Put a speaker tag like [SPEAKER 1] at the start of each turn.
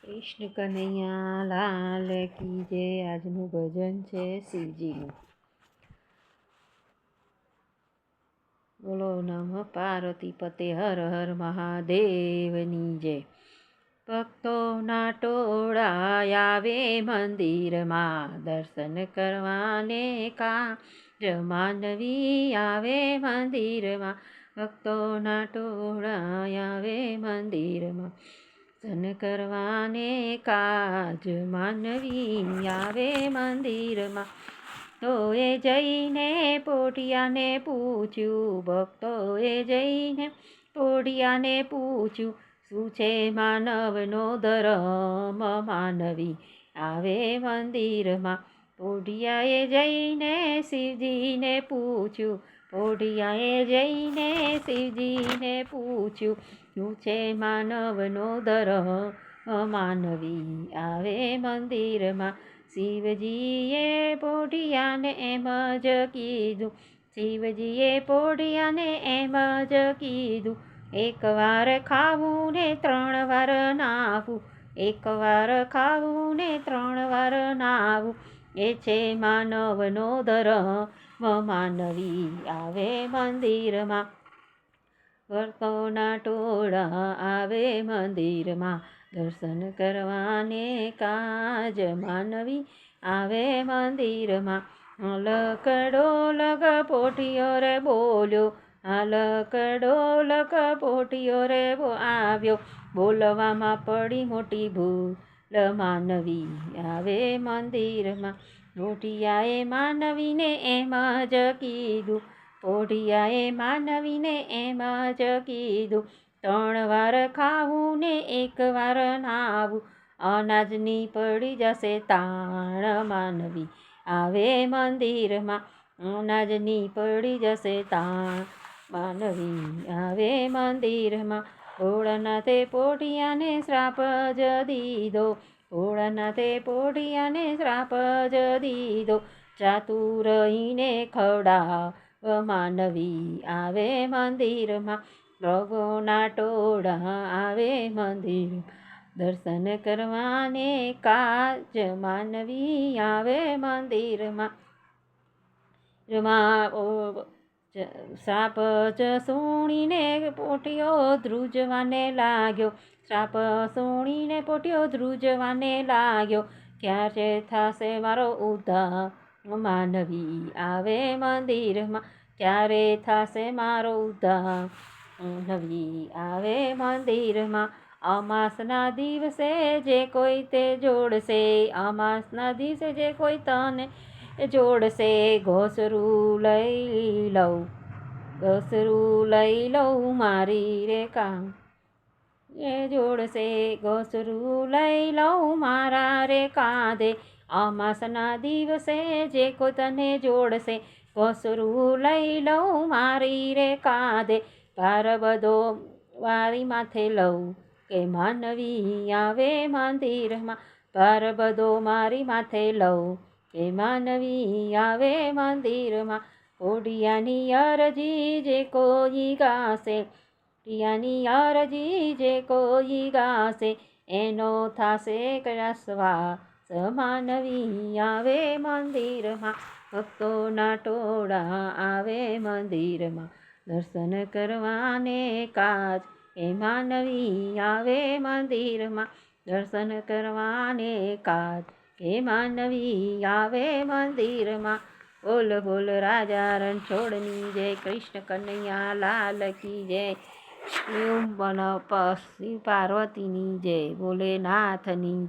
[SPEAKER 1] કૃષ્ણ કનૈયા લાલ કી જય. આજનું ભજન છે શિવજીનું. બોલો નમઃ પાર્વતી પતે હર હર મહાદેવની જય. ભક્તોના ટોળા આવે મંદિરમાં, દર્શન કરવાને કાજ માનવી આવે મંદિરમાં. ભક્તોના ટોળા આવે મંદિરમાં, દર્શન કરવાને કાજ માનવી આવે મંદિરમાં. ભક્તોએ જઈને પોઢિયાને પૂછ્યું, ભક્તોએ જઈને પોઢિયાને પૂછ્યું, શું છે માનવનો ધર્મ? માનવી આવે મંદિરમાં. પોઢિયાએ જઈને શિવજીને પૂછ્યું, પોઢિયાએ જઈને શિવજીને પૂછ્યું, શું છે માનવનો ધર્મ? માનવી આવે મંદિરમાં. શિવજીએ પોઢિયાને એમ જ કીધું, શિવજીએ પોઢિયાને એમ જ કીધું, એકવાર ખાવું ને 3 વાર નાહવું, એકવાર ખાવું ને 3 વાર નાહવું, એ છે માનવનો ધર્મ. માનવી આવે મંદિરમાં. ભક્તોના ટોળા આવે મંદિરમાં, દર્શન કરવાને કાજ માનવી આવે મંદિરમાં. લક ડોલક પોઢિયો રે બોલ્યો, લક ડોલક પોઢિયો રે આવ્યો, બોલવામાં પડી મોટી ભૂલ, માનવી આવે મંદિરમાં. પોઢિયાએ માનવીને એમ જ કીધું, પોઢિયાએ માનવીને એમ જ કીધું, 3 વાર ખાવું ને 1 વાર નાહવું, અનાજની પડી જશે તાણ. માનવી આવે મંદિરમાં, અનાજની પડી જશે તાણ. માનવી આવે મંદિરમાં. ભોળાનાથે પોઢિયાને શ્રાપ જ દીધો, ભોળાનાથે પોઢિયાને શ્રાપ જ દીધો, જાતું રહીને ખવડાવ. માનવી આવે મંદિરમાં. ભક્તોના ટોળા આવે મંદિરમાં, દર્શન કરવાને કાજ માનવી આવે મંદિરમાં. શ્રાપ જ સુણીને પોઢિયો ધ્રુજવાને લાગ્યો, શ્રાપ સુણીને પોઢિયો ધ્રુજવાને લાગ્યો, ક્યારે થશે મારો ઉદ્ધાર? માનવી આવે મંદિરમાં. ક્યારે થશે મારો ઉદ્ધાર? માનવી આવે મંદિરમાં. અમાસના દિવસે જે કોઈ તે જોડશે, અમાસના દિવસે જે કોઈ તને જોડશે, ઘોસરું લઈ લઉં, ઘોસરું લઈ લઉં મારી રે કાં. એ જોડશે ઘોસરું લઈ લઉં મારા રે કાંધે. અમાસના દિવસે જે કોઈ તને જોડશે, ઘોસરું લઈ લઉં મારી રે કાંધે. ભાર બધો મારી માથે લઉં, કે માનવી આવે મંદિરમાં. ભાર બધો મારી માથે લઉં, કે માનવી આવે મંદિરમાં. પોઢિયાની અરજી જે કોઈ ગાશે, પોઢિયાની અરજી જે કોઈ ગાશે, એનો થાશે કૈલાસવાસ. માનવી આવે મંદિરમાં. ભક્તોના ટોળા આવે મંદિરમાં, દર્શન કરવાને કાજ એ માનવી આવે મંદિરમાં. દર્શન કરવાને કાજ એ માનવી આવે મંદિરમાં. બોલ બોલ રાજા રણછોડની જય. કૃષ્ણ કનૈયા લાલ કી જય. શિવ પાર્વતીની જય. ભોલેનાથની જય.